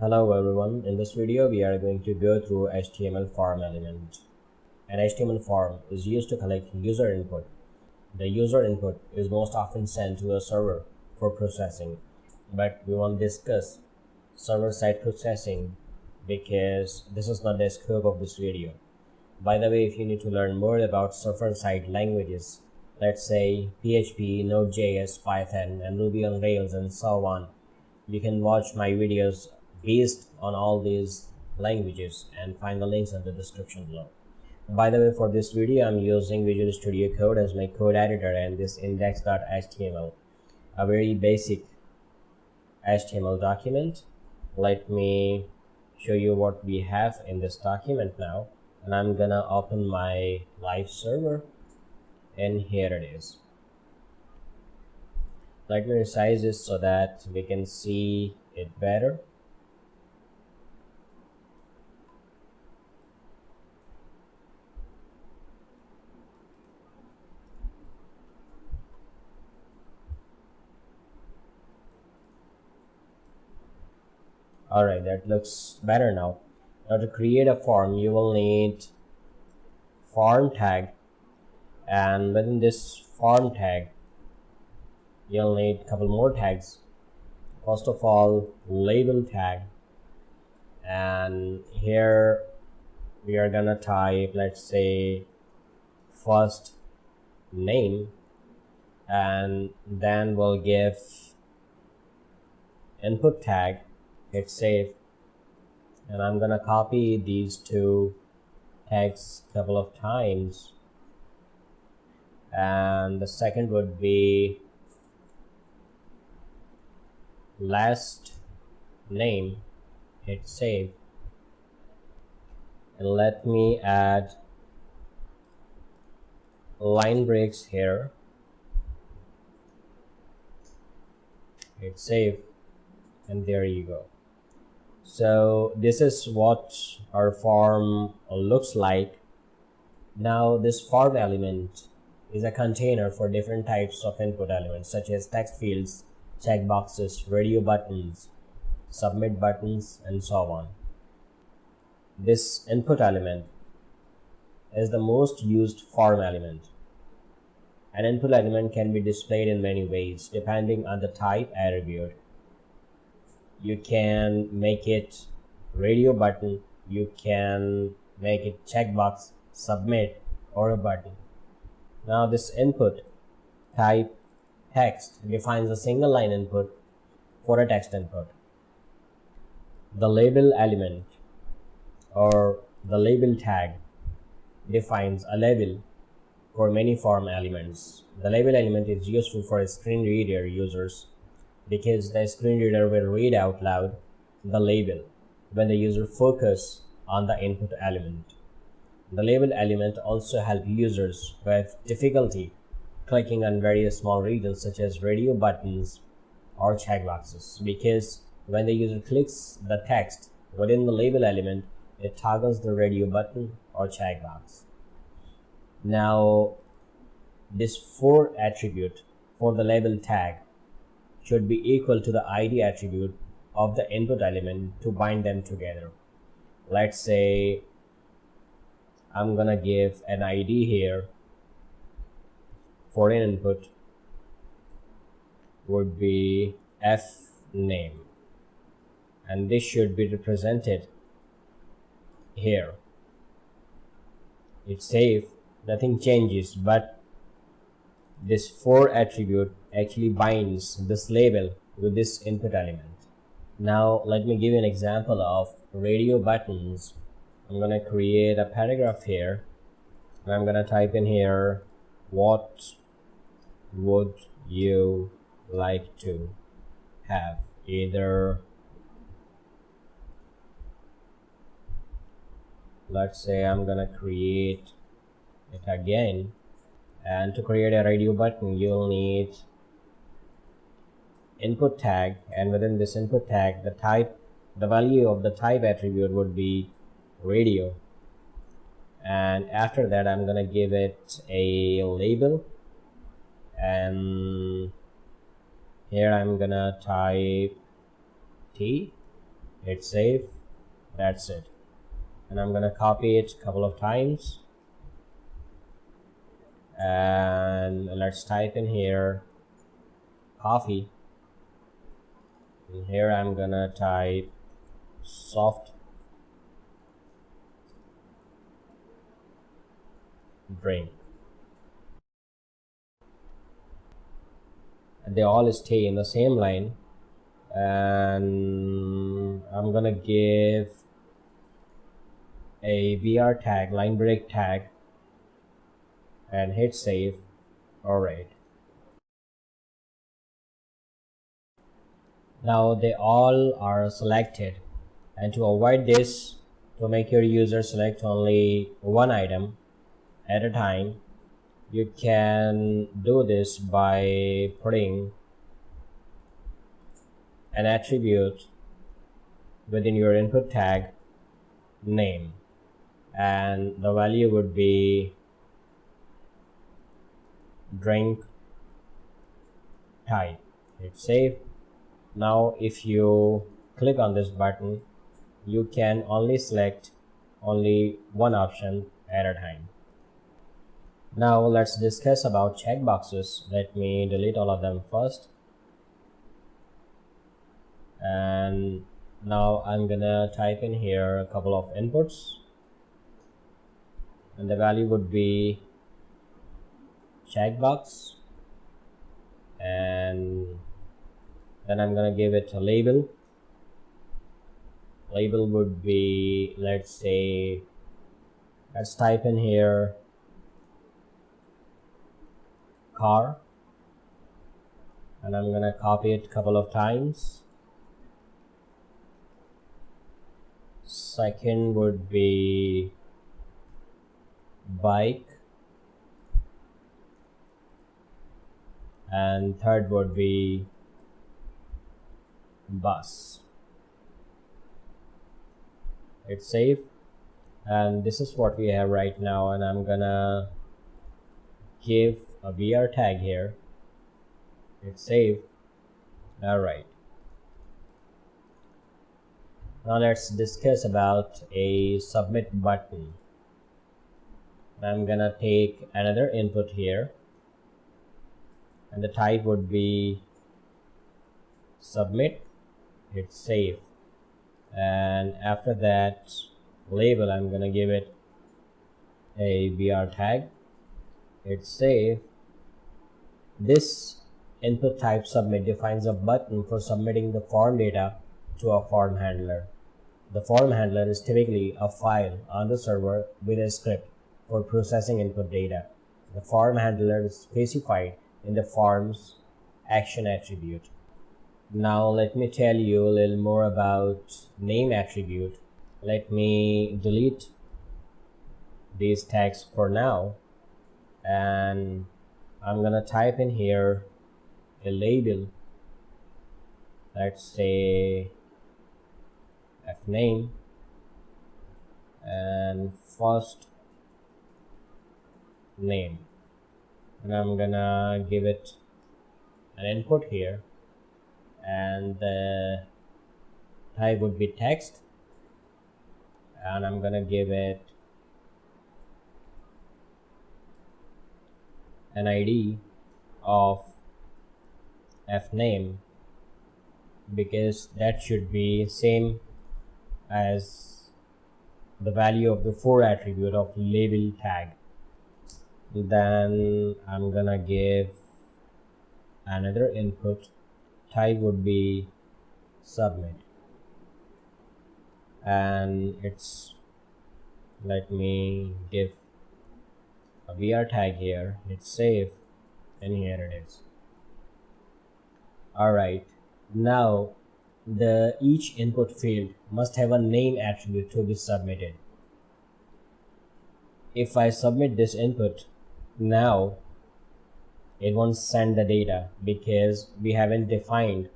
Hello everyone, in this video we are going to go through HTML form element. An HTML form is used to collect user input. The user input is most often sent to a server for processing, but we won't discuss server-side processing because this is not the scope of this video. By the way, if you need to learn more about server-side languages, let's say PHP, Node.js, Python, and Ruby on Rails and so on, you can watch my videos based on all these languages and find the links in the description below. By the way, for this video I'm using Visual Studio Code as my code editor and this index.html, a very basic HTML document. Let me show you what we have in this document now, and I'm gonna open my live server, and here it is. Let me resize this so that we can see it better. Alright, that looks better now. Now to create a form, you will need form tag, and within this form tag, you'll need a couple more tags. First of all, label tag, and here we are gonna type, let's say, first name, and then we'll give input tag. Hit save, and I'm gonna copy these two tags a couple of times, and the second would be last name. Hit save, and let me add line breaks here. Hit save, and there you go. So this is what our form looks like. Now this form element is a container for different types of input elements such as text fields, checkboxes, radio buttons, submit buttons, and so on. This input element is the most used form element. An input element can be displayed in many ways depending on the type attribute. You can make it radio button, you can make it checkbox, submit, or a button. Now this input type text defines a single line input for a text input. The label element or the label tag defines a label for many form elements. The label element is useful for screen reader users because the screen reader will read out loud the label when the user focuses on the input element. The label element also helps users who have difficulty clicking on various small regions such as radio buttons or checkboxes, because when the user clicks the text within the label element, it toggles the radio button or checkbox. Now this for attribute for the label tag should be equal to the ID attribute of the input element to bind them together. Let's say I'm gonna give an ID here for an input would be F name, and this should be represented here. It's safe, nothing changes, but this for attribute actually binds this label with this input element. Now let me give you an example of radio buttons. I'm gonna create a paragraph here, and I'm gonna type in here, what would you like to have? Either, let's say I'm gonna create it again. And to create a radio button, you'll need input tag, and within this input tag, the value of the type attribute would be radio. And after that, I'm gonna give it a label, and here I'm gonna type T, hit save. That's it. And I'm gonna copy it a couple of times, and let's type in here coffee. And here I'm gonna type soft drink. And they all stay in the same line, and I'm gonna give a BR tag, line break tag, and hit save. Alright, now they all are selected, and to avoid this, to make your user select only one item at a time, you can do this by putting an attribute within your input tag name, and the value would be drink type. Hit save. Now if you click on this button, you can only select only one option at a time. Now let's discuss about checkboxes. Let me delete all of them first. And now I'm gonna type in here a couple of inputs, and the value would be checkbox, and then I'm gonna give it a label. Label would be, let's type in here car, and I'm gonna copy it a couple of times. Second would be bike, and third would be bus. Hit save, and this is what we have right now, and I'm gonna give a BR tag here. Hit save. Alright, now let's discuss about a submit button. I'm gonna take another input here, and the type would be submit. Hit save, and after that label, I'm gonna give it a BR tag. Hit save. This input type submit defines a button for submitting the form data to a form handler. The form handler is typically a file on the server with a script for processing input data. The form handler is specified in the form's action attribute. Now let me tell you a little more about name attribute. Let me delete these tags for now, and I'm gonna type in here a label. Let's say fname, and first name, and I'm gonna give it an input here, and the type would be text, and I'm gonna give it an ID of fname, because that should be same as the value of the for attribute of label tag. Then I'm gonna give another input. Type would be submit, and it's, let me give a BR tag here. Hit save, and here it is. Alright, now the each input field must have a name attribute to be submitted. If I submit this input now, it won't send the data because we haven't defined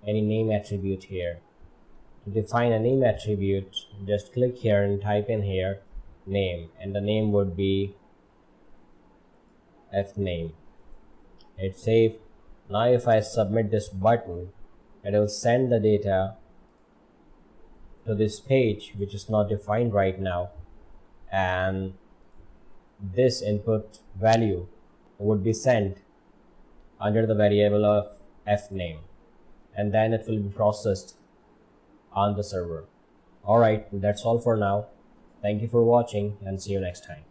any name attribute here. To define a name attribute, just click here and type in here name, and the name would be fname. Hit save. Now if I submit this button, it will send the data to this page which is not defined right now, and this input value would be sent under the variable of f name, and then it will be processed on the server. Alright, that's all for now. Thank you for watching and see you next time.